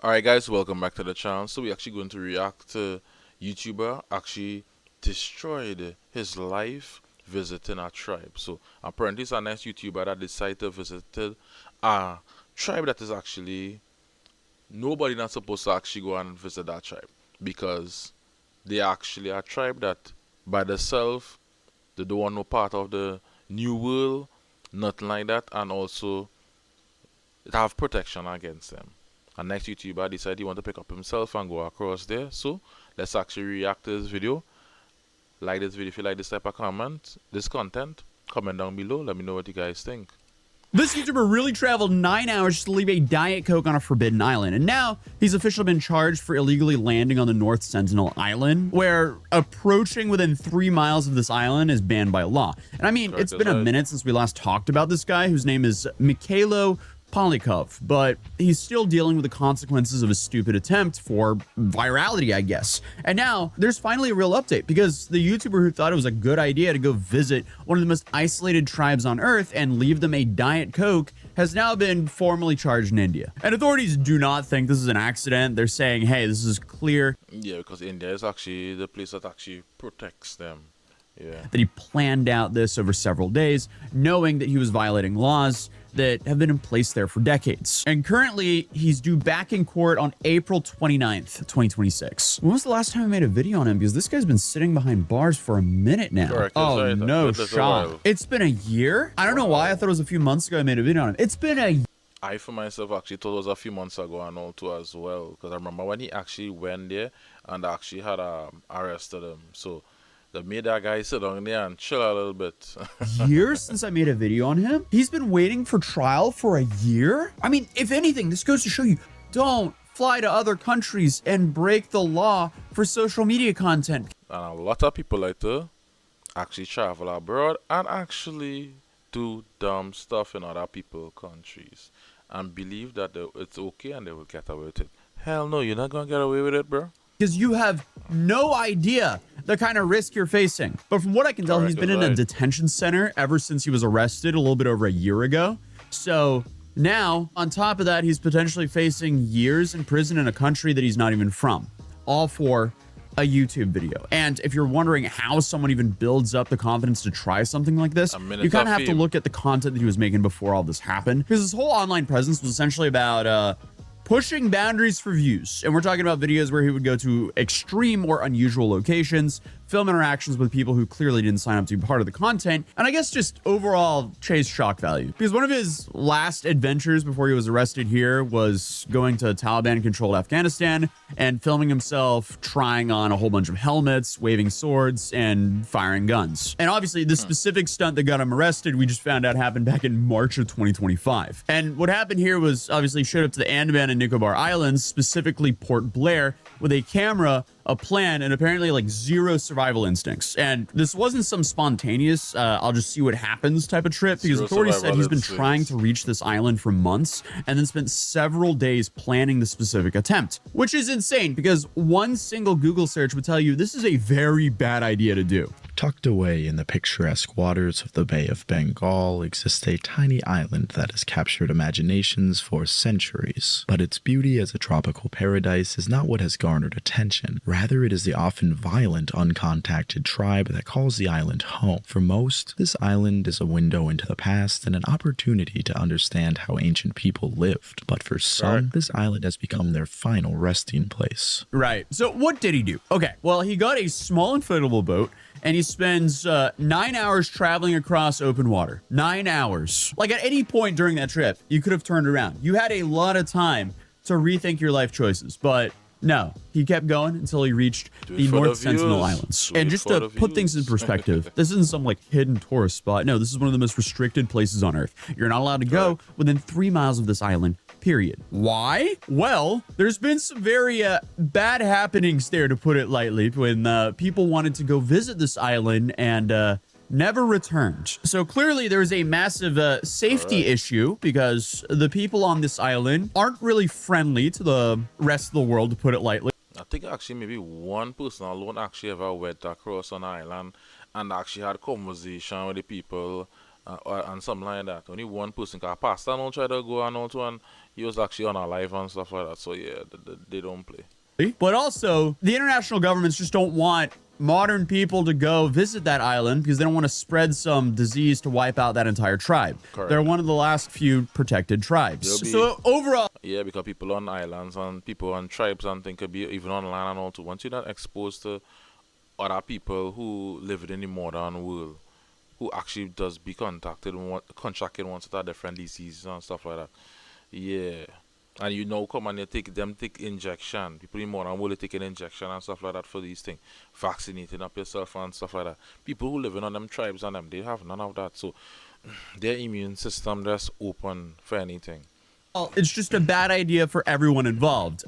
Alright guys, welcome back to the channel. So we're actually going to react to YouTuber actually destroyed his life visiting a tribe. So apparently it's a nice YouTuber that decided to visit a tribe that is actually nobody not supposed to actually go and visit that tribe because they are actually a tribe that by themselves they don't want no part of the new world, nothing like that, and also it have protection against them. And next YouTuber decided he want to pick up himself and go across there. So let's actually react to this video. Like this video if you like this type of this content. Comment down below. Let me know what you guys think. This YouTuber really traveled 9 hours to leave a Diet Coke on a forbidden island, and now he's officially been charged for illegally landing on the North Sentinel Island, where approaching within 3 miles of this island is banned by law. And I mean, it's been a minute since we last talked about this guy, whose name is Mikhailo Polyakov, but he's still dealing with the consequences of a stupid attempt for virality, I guess. And now there's finally a real update because the YouTuber who thought it was a good idea to go visit one of the most isolated tribes on Earth and leave them a Diet Coke has now been formally charged in India. And authorities do not think this is an accident. They're saying, hey, this is clear. Yeah, because India is actually the place that actually protects them. Yeah. That he planned out this over several days, knowing that he was violating laws that have been in place there for decades. And currently, he's due back in court on April 29th, 2026. When was the last time I made a video on him? Because this guy's been sitting behind bars for a minute now. Correct, oh, no shot. It's been a year? I don't know why. I thought it was a few months ago I made a video on him. It's been a I for myself actually thought it was a few months ago and all too as well. Because I remember when he actually went there and actually had arrested him. So they made that guy sit down there and chill a little bit. years since I made a video on him. He's been waiting for trial for a year. I mean, if anything, this goes to show you, don't fly to other countries and break the law for social media content. And a lot of people like to actually travel abroad and actually do dumb stuff in other people's countries and believe that it's okay and they will get away with it. Hell no, you're not gonna get away with it, bro. Because you have no idea the kind of risk you're facing. But from what I can tell, he's been in a detention center ever since he was arrested a little bit over a year ago. So now, on top of that, he's potentially facing years in prison in a country that he's not even from. All for a YouTube video. And if you're wondering how someone even builds up the confidence to try something like this, you kind of have to look at the content that he was making before all this happened. Because his whole online presence was essentially about pushing boundaries for views. And we're talking about videos where he would go to extreme or unusual locations, film interactions with people who clearly didn't sign up to be part of the content, and I guess just overall chase shock value. Because one of his last adventures before he was arrested here was going to Taliban-controlled Afghanistan and filming himself trying on a whole bunch of helmets, waving swords, and firing guns. And obviously, the specific stunt that got him arrested, we just found out happened back in March of 2025. And what happened here was obviously showed up to the Andaman and Nicobar Islands, specifically Port Blair, with a camera, a plan, and apparently like zero survival instincts. And this wasn't some spontaneous, I'll just see what happens type of trip, because authorities said he's been trying to reach this island for months and then spent several days planning the specific attempt, which is insane because one single Google search would tell you this is a very bad idea to do. Tucked away in the picturesque waters of the Bay of Bengal exists a tiny island that has captured imaginations for centuries. But its beauty as a tropical paradise is not what has garnered attention. Rather, it is the often violent, uncontacted tribe that calls the island home. For most, this island is a window into the past and an opportunity to understand how ancient people lived. But for some, this island has become their final resting place. Right. So what did he do? Okay, well, he got a small inflatable boat and he spends 9 hours traveling across open water. 9 hours. Like at any point during that trip, you could have turned around. You had a lot of time to rethink your life choices, but no, he kept going until he reached the North Sentinel Islands. And just to put things in perspective, this isn't some like hidden tourist spot. No, this is one of the most restricted places on Earth. You're not allowed to go within 3 miles of this island, period. Why? Well, there's been some very bad happenings there, to put it lightly, when people wanted to go visit this island and never returned. So clearly there's a massive safety issue because the people on this island aren't really friendly to the rest of the world, to put it lightly. I think actually maybe one person alone actually ever went across an island and actually had conversation with the people and something like that. Only one person, cause Pastor don't try to go and out one. He was actually on a live and stuff like that. So yeah, they don't play. But also, the international governments just don't want modern people to go visit that island because they don't want to spread some disease to wipe out that entire tribe. Correct. They're one of the last few protected tribes. Be, so overall, yeah, because people on islands and people on tribes and things could be even on land and all too. Once you're not exposed to other people who live in the modern world, who actually does be contracted once with different diseases and stuff like that. Yeah. And you know, come and you take injection. People in modern world take an injection and stuff like that for these things. Vaccinating up yourself and stuff like that. People who live in on them tribes and them, they have none of that. So their immune system just open for anything. well, it's just a bad idea for everyone involved.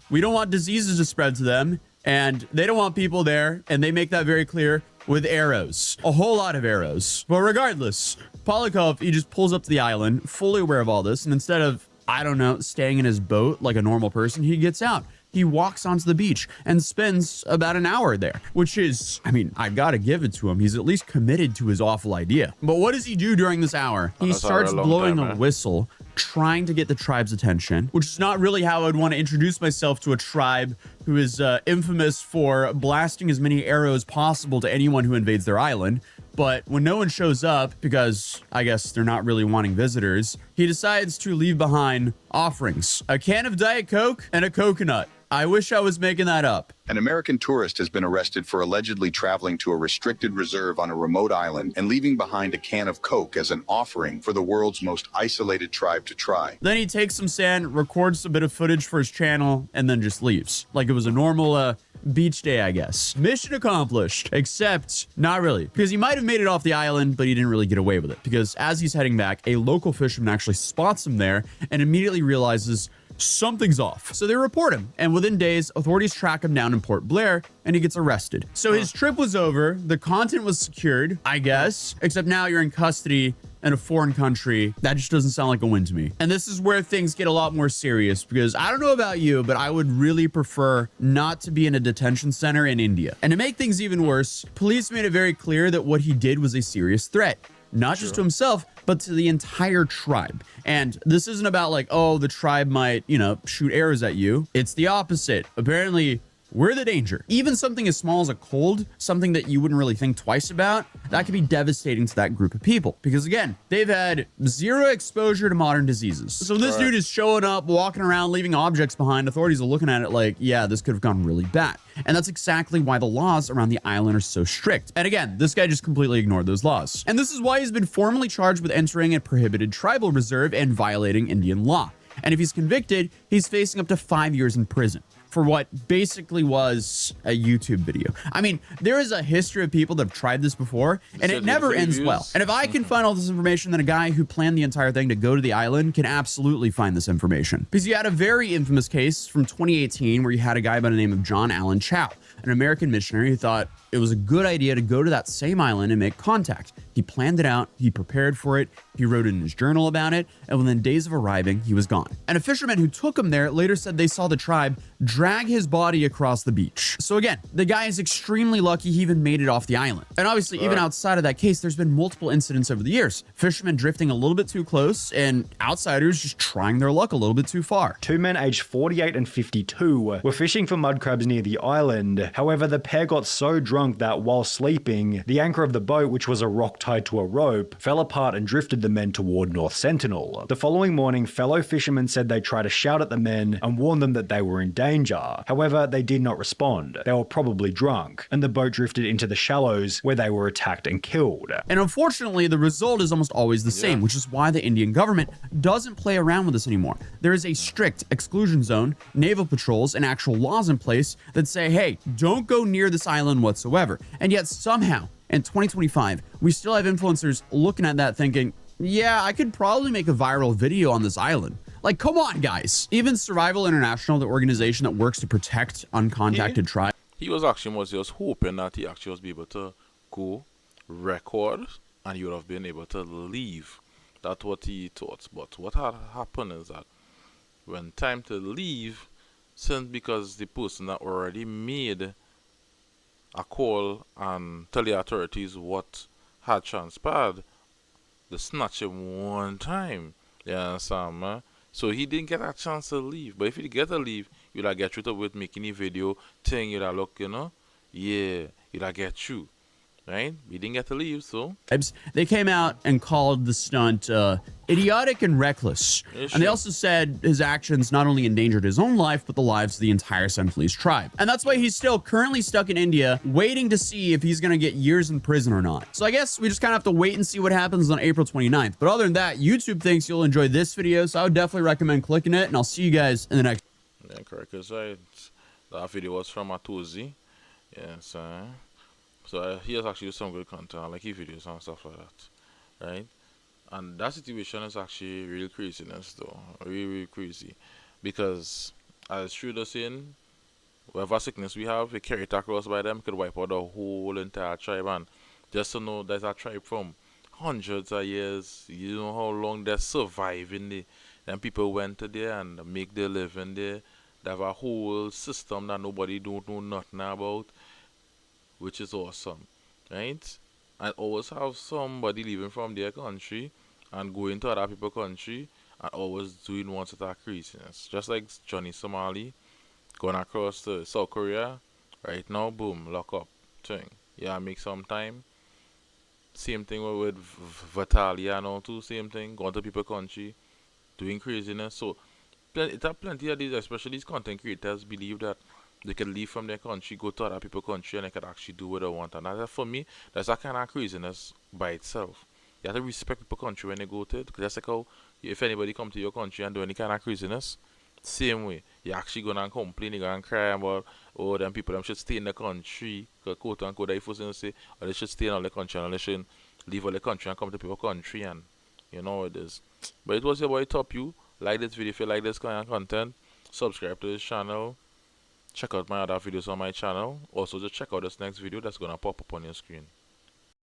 We don't want diseases to spread to them, and they don't want people there, and they make that very clear with arrows. A whole lot of arrows. But regardless, Polyakov, he just pulls up to the island, fully aware of all this, and instead of, I don't know, staying in his boat like a normal person, he gets out. He walks onto the beach and spends about an hour there, which is, I mean, I gotta give it to him. He's at least committed to his awful idea. But what does he do during this hour? He starts blowing a whistle, trying to get the tribe's attention, which is not really how I'd want to introduce myself to a tribe who is infamous for blasting as many arrows possible to anyone who invades their island. But when no one shows up, because I guess they're not really wanting visitors, he decides to leave behind offerings, a can of Diet Coke and a coconut. I wish I was making that up. An American tourist has been arrested for allegedly traveling to a restricted reserve on a remote island and leaving behind a can of Coke as an offering for the world's most isolated tribe to try. Then he takes some sand, records a bit of footage for his channel, and then just leaves. Like it was a normal beach day, I guess. Mission accomplished. Except, not really. Because he might have made it off the island, but he didn't really get away with it. Because as he's heading back, a local fisherman actually spots him there and immediately realizes something's off. So they report him, and within days, authorities track him down in Port Blair, and he gets arrested. So his trip was over, the content was secured, I guess, except now you're in custody in a foreign country. That just doesn't sound like a win to me. And this is where things get a lot more serious, because I don't know about you, but I would really prefer not to be in a detention center in India. And to make things even worse, police made it very clear that what he did was a serious threat. Not just to himself, but to the entire tribe. And this isn't about like, oh, the tribe might, shoot arrows at you. It's the opposite. Apparently, we're the danger. Even something as small as a cold, something that you wouldn't really think twice about, that could be devastating to that group of people. Because again, they've had zero exposure to modern diseases. So this dude is showing up, walking around, leaving objects behind. Authorities are looking at it like, yeah, this could have gone really bad. And that's exactly why the laws around the island are so strict. And again, this guy just completely ignored those laws. And this is why he's been formally charged with entering a prohibited tribal reserve and violating Indian law. And if he's convicted, he's facing up to 5 years in prison for what basically was a YouTube video. I mean, there is a history of people that have tried this before, and it never ends well. And if I can find all this information, then a guy who planned the entire thing to go to the island can absolutely find this information. Because you had a very infamous case from 2018 where you had a guy by the name of John Allen Chow, an American missionary who thought it was a good idea to go to that same island and make contact. He planned it out, he prepared for it, he wrote in his journal about it, and within days of arriving, he was gone. And a fisherman who took him there later said they saw the tribe drag his body across the beach. So again, the guy is extremely lucky he even made it off the island. And obviously, even outside of that case, there's been multiple incidents over the years. Fishermen drifting a little bit too close, and outsiders just trying their luck a little bit too far. Two men aged 48 and 52 were fishing for mud crabs near the island. However, the pair got so drunk that while sleeping, the anchor of the boat, which was a rock tied to a rope, fell apart and drifted the men toward North Sentinel. The following morning, fellow fishermen said they tried to shout at the men and warn them that they were in danger. However, they did not respond. They were probably drunk, and the boat drifted into the shallows where they were attacked and killed. And unfortunately, the result is almost always the same, which is why the Indian government doesn't play around with this anymore. There is a strict exclusion zone, naval patrols, and actual laws in place that say, hey, don't go near this island whatsoever. And yet somehow, in 2025, we still have influencers looking at that thinking, yeah, I could probably make a viral video on this island. Like, come on, guys. Even Survival International, the organization that works to protect uncontacted tribes. He was actually just hoping that he actually was be able to go record and he would have been able to leave. That's what he thought. But what had happened is that when time to leave, since because the person that already made a call and tell the authorities what had transpired, They snatch him one time. You understand, man? So he didn't get a chance to leave. But if he get to leave, you'll like get through with making a video, telling you that look, yeah, you'll like get through. Right? He didn't get to leave, so They came out and called the stunt idiotic and reckless. It's And they true. also said his actions not only endangered his own life, but the lives of the entire Sentinelese tribe. And that's why he's still currently stuck in India, waiting to see if he's going to get years in prison or not. So I guess we just kind of have to wait and see what happens on April 29th. But other than that, YouTube thinks you'll enjoy this video, so I would definitely recommend clicking it, and I'll see you guys in the next. yeah, correct. Cause that video was from atozy. Yes, so he has actually some good content. I like his videos and stuff like that, right? And that situation is actually real craziness, though, really, really crazy, because as Shooter saying, whatever sickness we have, we carry it across by them, could wipe out the whole entire tribe. And just to know there's a tribe from hundreds of years, you know how long they're surviving there. Then people went to there and make their living there. They have a whole system that nobody don't know nothing about, which is awesome, right? And always have somebody leaving from their country and going to other people's country and always doing one set of craziness. Just like Johnny Somali going across to South Korea, right now, boom, lock up, thing. Yeah, make some time. Same thing with Vitalia and all too, same thing, going to people's country, doing craziness. So, it have plenty of these, especially these content creators, believe that they can leave from their country, go to other people's country, and they can actually do what they want. And that, for me, that's a kind of craziness by itself. You have to respect people's country when they go to it. Because that's like how, if anybody come to your country and do any kind of craziness, same way. You're actually going to complain, you're going to cry about, oh, them people them should stay in the country, quote unquote, that you first say, or they should stay in all the country, and they shouldn't leave all the country and come to people's country, and you know it is. But it was your boy Top You. Like this video if you like this kind of content. Subscribe to this channel. Check out my other videos on my channel. Also, just check out this next video that's gonna pop up on your screen.